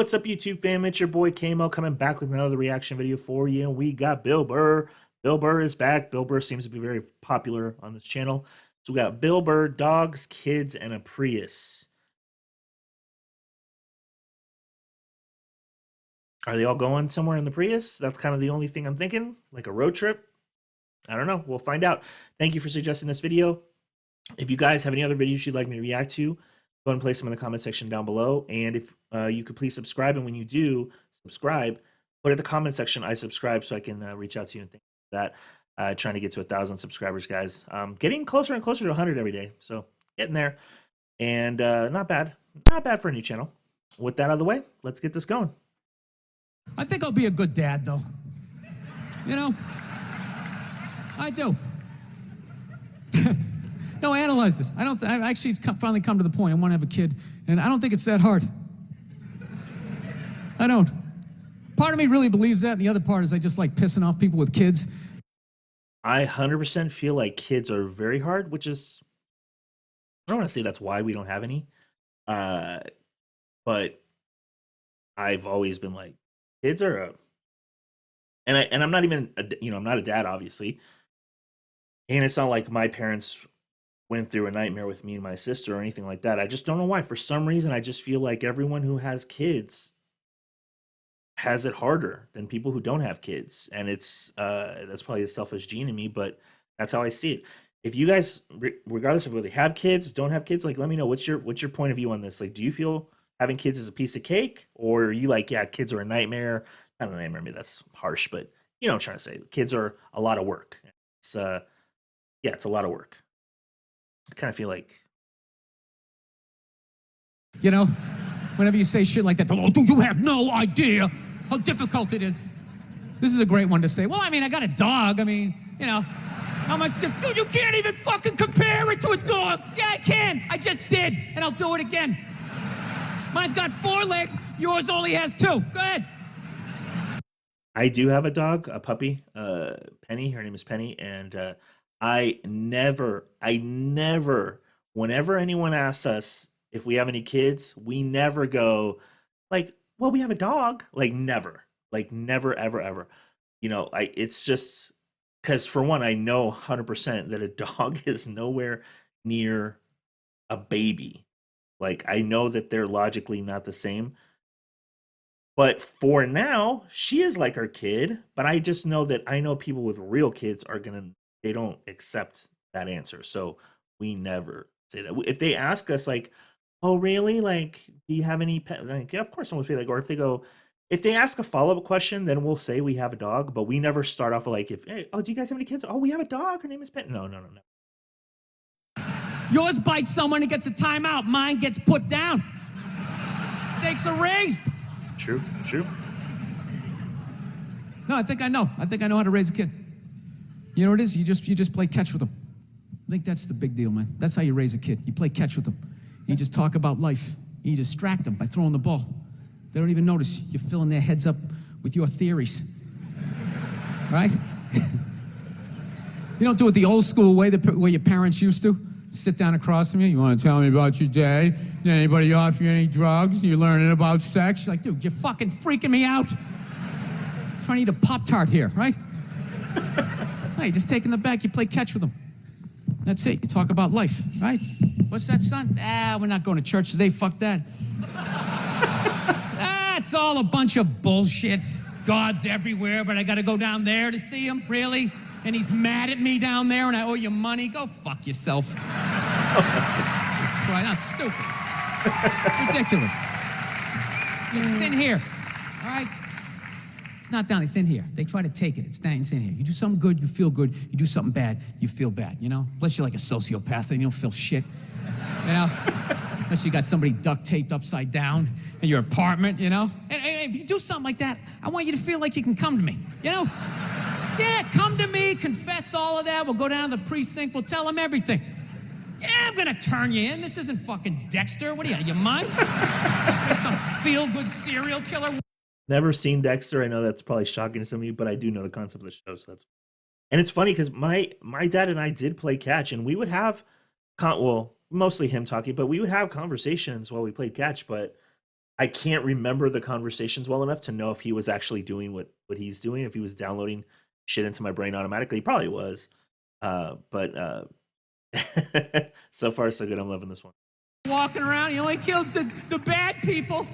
What's up, YouTube fam? It's your boy Kamo coming back with another reaction video for you. And we got Bill Burr. Bill Burr is back. Bill Burr seems to be very popular on this channel. So we got Bill Burr, dogs, kids, and a Prius. Are they all going somewhere in the Prius? That's kind of the only thing I'm thinking, like a road trip. I don't know. We'll find out. Thank you for suggesting this video. If you guys have any other videos you'd like me to react to, go ahead and place them in the comment section down below. And if you could please subscribe, and when you do subscribe, put in the comment section I subscribe so I can reach out to you and things like that. Trying to get to 1,000 subscribers, guys. Getting closer and closer to 100 every day, so getting there. And not bad for a new channel. With that out of the way, let's get this going. I think I'll be a good dad, though. You know, I do. No, I analyzed it. I actually finally come to the point. I want to have a kid, and I don't think it's that hard. I don't. Part of me really believes that, and the other part is I just like pissing off people with kids. I 100% feel like kids are very hard, which is, I don't want to say that's why we don't have any, but I've always been like, kids are and I'm not even, I'm not a dad, obviously, and it's not like my parents went through a nightmare with me and my sister or anything like that. I just don't know why. For some reason, I just feel like everyone who has kids has it harder than people who don't have kids. And it's that's probably a selfish gene in me, but that's how I see it. If you guys, regardless of whether they have kids, don't have kids, like, let me know what's your point of view on this. Like, do you feel having kids is a piece of cake, or are you like, yeah, kids are a nightmare? Not a nightmare, maybe that's harsh, but you know what I'm trying to say. Kids are a lot of work. It's yeah, it's a lot of work. I kind of feel like, You know, whenever you say shit like that, oh, do you have no idea how difficult it is? This is a great one to say. Well, I mean, I got a dog. I mean, you know, how much, dude, you can't even fucking compare it to a dog. Yeah, I can. I just did, and I'll do it again. Mine's got 4 legs. Yours only has 2. Go ahead. I do have a dog, a puppy, Penny. Her name is Penny, and I never, whenever anyone asks us if we have any kids, we never go like, well, we have a dog. Like, never, ever, ever. You know, it's just because, for one, I know 100% that a dog is nowhere near a baby. Like, I know that they're logically not the same. But for now, she is like our kid. But I just know that I know people with real kids are they don't accept that answer. So we never say that. If they ask us like, oh, really? Like, do you have any pet? Like, yeah, of course someone will be like, or if they ask a follow-up question, then we'll say we have a dog, but we never start off with like, hey, oh, do you guys have any kids? Oh, we have a dog. Her name is Penny. No. Yours bites someone and gets a timeout. Mine gets put down. Stakes are raised. True. No, I think I know how to raise a kid. You know what it is? You just play catch with them. I think that's the big deal, man. That's how you raise a kid. You play catch with them. You just talk about life. You distract them by throwing the ball. They don't even notice. You're filling their heads up with your theories. Right? You don't do it the old school way, the way your parents used to. Sit down across from you. You want to tell me about your day? Did anybody offer you any drugs? You learning about sex? You're like, dude, you're fucking freaking me out. I'm trying to eat a Pop-Tart here, right? Hey, just take in the back. You play catch with them. That's it. You talk about life, right? What's that, son? We're not going to church today. Fuck that. It's all a bunch of bullshit. God's everywhere, but I got to go down there to see him? Really? And he's mad at me down there and I owe you money? Go fuck yourself. Just cry. That's stupid. It's ridiculous. It's in here, all right? It's not down, it's in here. They try to take it, it's in here. You do something good, you feel good. You do something bad, you feel bad, you know? Unless you're like a sociopath and you don't feel shit, you know? Unless you got somebody duct taped upside down in your apartment, you know? And if you do something like that, I want you to feel like you can come to me, you know? Yeah, come to me, confess all of that. We'll go down to the precinct, we'll tell them everything. Yeah, I'm gonna turn you in. This isn't fucking Dexter. What are you, out of your mind? Some feel-good serial killer? Never seen Dexter. I know that's probably shocking to some of you, but I do know the concept of the show, so that's. And it's funny because my dad and I did play catch, and we would have, well, mostly him talking, but we would have conversations while we played catch. But I can't remember the conversations well enough to know if he was actually doing what he's doing, if he was downloading shit into my brain automatically. He probably was. But so far so good. I'm loving this one. Walking around, he only kills the bad people.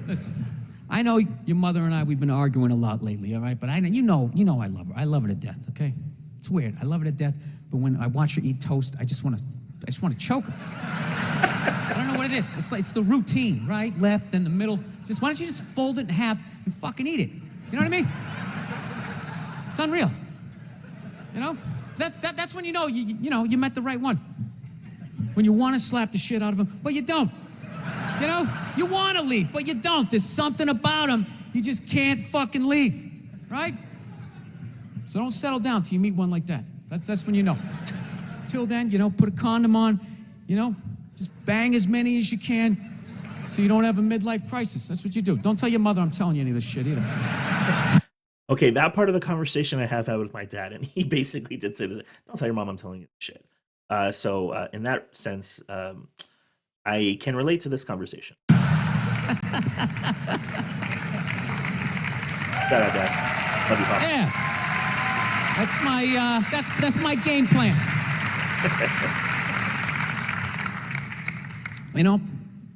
Listen, I know your mother and I, we've been arguing a lot lately, all right? But I know, you know I love her. I love her to death, okay? It's weird. I love her to death, but when I watch her eat toast, I just want to choke her. I don't know what it is. It's the routine, right? Left, then the middle. Just why don't you just fold it in half and fucking eat it? You know what I mean? It's unreal. You know? That's when you know you met the right one. When you want to slap the shit out of him, but you don't. You know? You want to leave, but you don't. There's something about him you just can't fucking leave, right? So don't settle down till you meet one like that. That's when you know. Till then, put a condom on, just bang as many as you can so you don't have a midlife crisis. That's what you do. Don't tell your mother I'm telling you any of this shit either. Okay, that part of the conversation I have had with my dad, and he basically did say this. Don't tell your mom I'm telling you this shit. So in that sense, I can relate to this conversation. Shout out, Dad. Love you, Pop. Yeah. That's my game plan.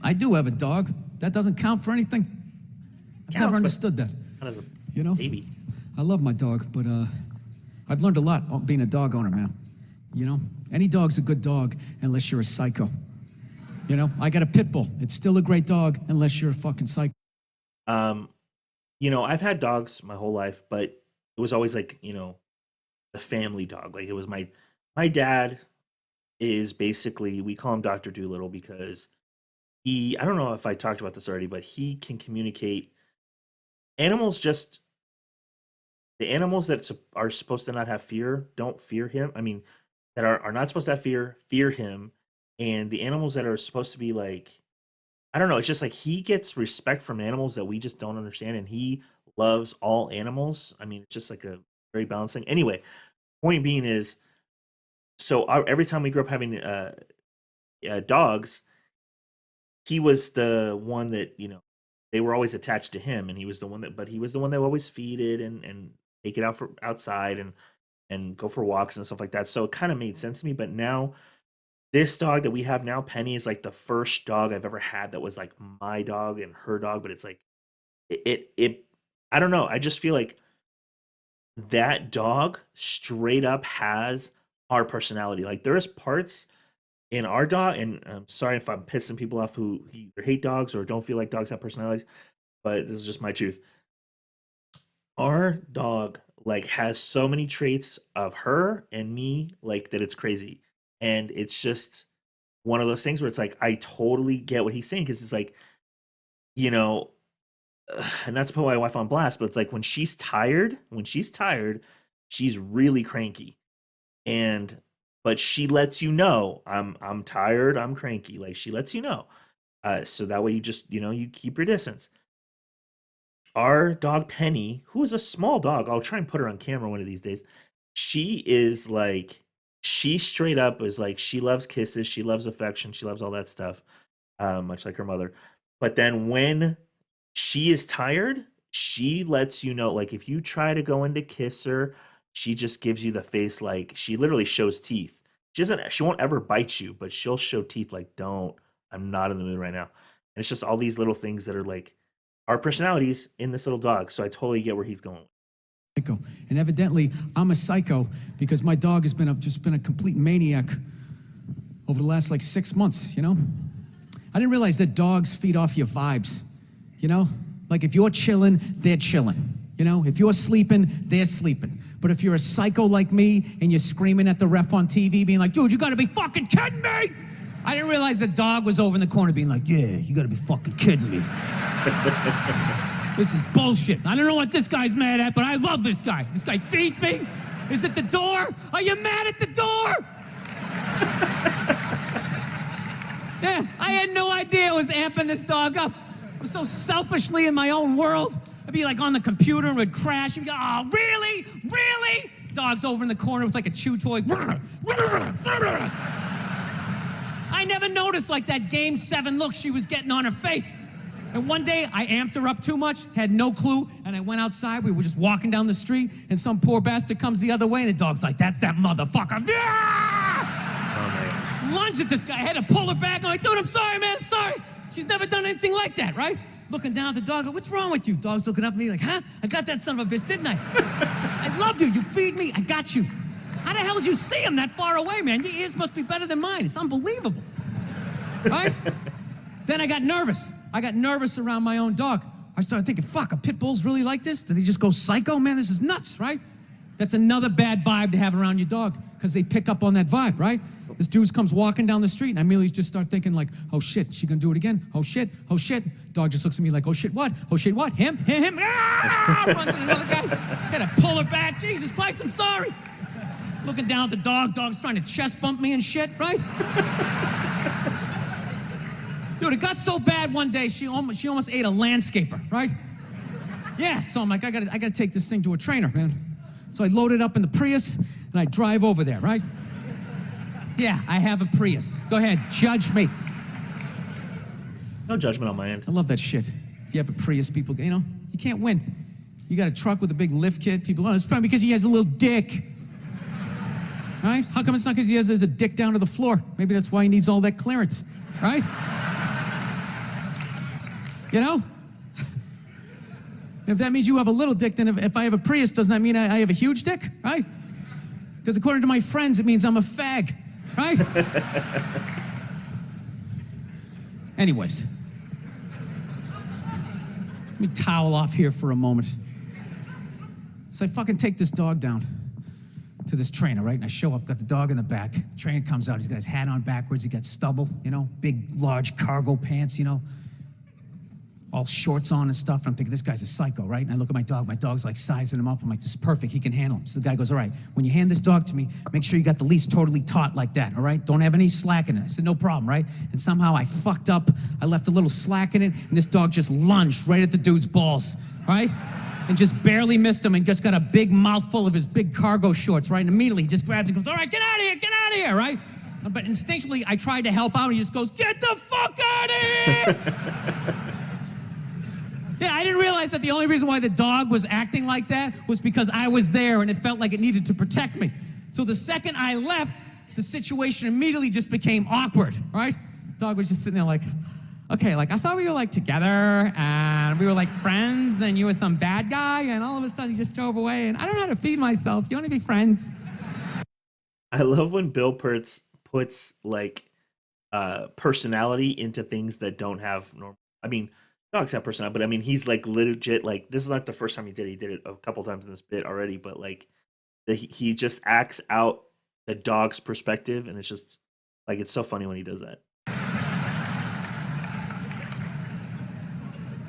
I do have a dog. That doesn't count for anything. I've never understood that. Baby. I love my dog, but I've learned a lot being a dog owner, man. Any dog's a good dog unless you're a psycho. I got a pit bull. It's still a great dog unless you're a fucking psycho. I've had dogs my whole life, but it was always like, the family dog. Like it was my dad is basically, we call him Dr. Doolittle because I don't know if I talked about this already, but he can communicate. The animals that are supposed to not have fear, don't fear him. I mean, that are not supposed to have fear him. And the animals that are supposed to be like, I don't know, it's just like he gets respect from animals that we just don't understand. And he loves all animals. I mean, it's just like a very balanced thing. Anyway, point being is, so every time we grew up having dogs, he was the one that, they were always attached to him. And he was the one that would always feed it and take it out for outside and go for walks and stuff like that. So it kind of made sense to me. But now this dog that we have now, Penny, is like the first dog I've ever had that was like my dog and her dog. But it's like, I don't know. I just feel like that dog straight up has our personality. Like there's parts in our dog, and I'm sorry if I'm pissing people off who either hate dogs or don't feel like dogs have personalities, but this is just my truth. Our dog like has so many traits of her and me, like that it's crazy. And it's just one of those things where it's like, I totally get what he's saying. Cause it's like, and not to put my wife on blast, but it's like when she's tired, she's really cranky. But she lets you know, I'm tired, I'm cranky. Like she lets you know. So that way you just, you keep your distance. Our dog Penny, who is a small dog, I'll try and put her on camera one of these days. She straight up is like, she loves kisses, she loves affection, she loves all that stuff, much like her mother. But then when she is tired, she lets you know, like if you try to go in to kiss her, she just gives you the face, like she literally shows teeth. She won't ever bite you, but she'll show teeth like, I'm not in the mood right now. And it's just all these little things that are like our personalities in this little dog. So I totally get where he's going. Psycho. And evidently I'm a psycho because my dog has been a complete maniac over the last like 6 months, I didn't realize that dogs feed off your vibes, like if you're chilling, they're chilling, if you're sleeping, they're sleeping. But if you're a psycho like me and you're screaming at the ref on TV being like, dude, you gotta be fucking kidding me. I didn't realize the dog was over in the corner being like, yeah, you gotta be fucking kidding me. This is bullshit. I don't know what this guy's mad at, but I love this guy. This guy feeds me. Is it the door? Are you mad at the door? Yeah, I had no idea I was amping this dog up. I'm so selfishly in my own world. I'd be like on the computer and would crash. And be like, oh, really? Really? Dog's over in the corner with like a chew toy. I never noticed like that Game 7 look she was getting on her face. And one day I amped her up too much, had no clue, and I went outside. We were just walking down the street, and some poor bastard comes the other way, and the dog's like, "That's that motherfucker." Oh, Lunge at this guy. I had to pull her back. I'm like, "Dude, I'm sorry, man. I'm sorry." She's never done anything like that, right? Looking down at the dog, "What's wrong with you?" Dog's looking up at me like, "Huh? I got that son of a bitch, didn't I? I love you. You feed me. I got you." How the hell did you see him that far away, man? Your ears must be better than mine. It's unbelievable. Right? Then I got nervous. I got nervous around my own dog. I started thinking, fuck, are pit bulls really like this? Do they just go psycho? Man, this is nuts, right? That's another bad vibe to have around your dog because they pick up on that vibe, right? This dude comes walking down the street and I immediately just start thinking like, oh shit, she gonna do it again? Oh shit, oh shit. Dog just looks at me like, oh shit, what? Oh shit, what? Him? Ah! Runs at another guy. Had to pull her back. Jesus Christ, I'm sorry. Looking down at the dog. Dog's trying to chest bump me and shit, right? Dude, it got so bad one day, she almost ate a landscaper, right? Yeah, so I'm like, I gotta take this thing to a trainer, man. So I load it up in the Prius, and I drive over there, right? Yeah, I have a Prius. Go ahead, judge me. no judgment on my end. I love that shit. If you have a Prius, people, you can't win. You got a truck with a big lift kit, people, oh, it's probably because he has a little dick. Right? How come it's not because he has a dick down to the floor? Maybe that's why he needs all that clearance, right? You know? If that means you have a little dick, then if I have a Prius, doesn't that mean I have a huge dick, right? Because according to my friends, it means I'm a fag, right? Anyways, let me towel off here for a moment. So I fucking take this dog down to this trainer, right? And I show up, got the dog in the back. The trainer comes out, he's got his hat on backwards, he got stubble, big, large cargo pants, all shorts on and stuff. And I'm thinking, this guy's a psycho, right? And I look at my dog's like sizing him up. I'm like, this is perfect, he can handle him. So the guy goes, all right, when you hand this dog to me, make sure you got the leash totally taut like that, all right? Don't have any slack in it. I said, no problem, right? And somehow I fucked up, I left a little slack in it, and this dog just lunged right at the dude's balls, right? And just barely missed him and just got a big mouthful of his big cargo shorts, right? And immediately he just grabs and goes, all right, get out of here, right? But instinctually, I tried to help out, and he just goes, get the fuck out of here! Yeah, I didn't realize that the only reason why the dog was acting like that was because I was there and it felt like it needed to protect me. So the second I left, the situation immediately just became awkward, right? Dog was just sitting there like, okay, like I thought we were like together and we were like friends and you were some bad guy and all of a sudden you just drove away and I don't know how to feed myself. You want to be friends? I love when Bill Burr puts like personality into things that don't have normal. I mean, dogs have personality, but I mean, he's like legit. Like this is not the first time he did it. He did it a couple times in this bit already. But like, he just acts out the dog's perspective, and it's just like it's so funny when he does that.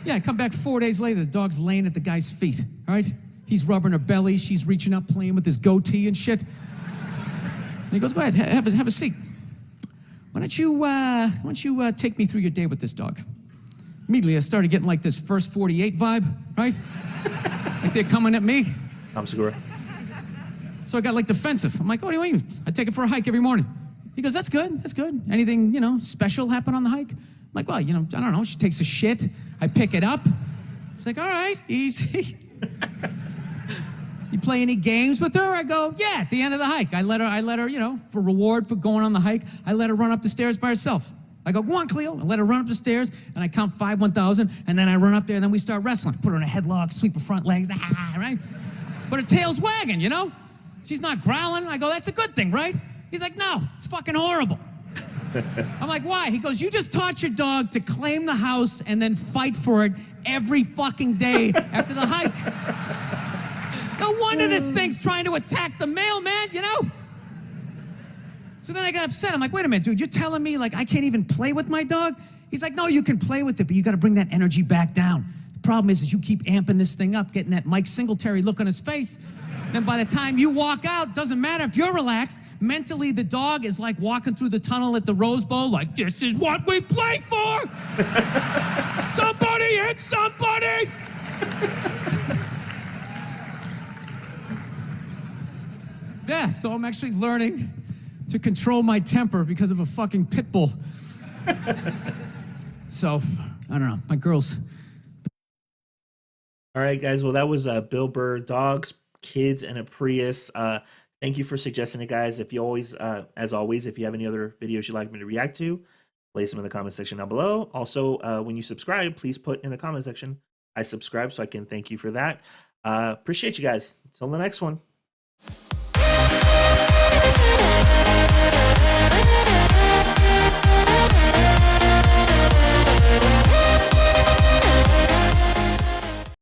Yeah, I come back 4 days later. The dog's laying at the guy's feet. All right, he's rubbing her belly. She's reaching up, playing with his goatee and shit. And he goes, "Go ahead, have a seat. Why don't you take me through your day with this dog?" Immediately, I started getting like this First 48 vibe, right? Like they're coming at me. I'm Segura. So I got like defensive. I'm like, oh, what do you mean? I take it for a hike every morning. He goes, that's good. Anything, special happen on the hike? I'm like, well, I don't know. She takes a shit. I pick it up. He's like, all right, easy. You play any games with her? I go, yeah, at the end of the hike. I let her, for reward for going on the hike, I let her run up the stairs by herself. I go, go on, Cleo. I let her run up the stairs, and I count 5, 1,000, and then I run up there, and then we start wrestling. Put her in a headlock, sweep her front legs, right? But her tail's wagging, She's not growling. I go, that's a good thing, right? He's like, no, it's fucking horrible. I'm like, why? He goes, you just taught your dog to claim the house and then fight for it every fucking day after the hike. No wonder this thing's trying to attack the mailman, So then I got upset. I'm like, wait a minute, dude, you're telling me like I can't even play with my dog? He's like, no, you can play with it, but you got to bring that energy back down. The problem is you keep amping this thing up, getting that Mike Singletary look on his face. And by the time you walk out, doesn't matter if you're relaxed. Mentally, the dog is like walking through the tunnel at the Rose Bowl, like, this is what we play for. Somebody hit somebody. Yeah, so I'm actually learning to control my temper because of a fucking pit bull. So, I don't know. My girls. All right, guys. Well, that was Bill Burr, dogs, kids, and a Prius. Thank you for suggesting it, guys. If you always, as always, if you have any other videos you'd like me to react to, place them in the comment section down below. Also, when you subscribe, please put in the comment section, I subscribe, so I can thank you for that. Appreciate you guys. Until the next one.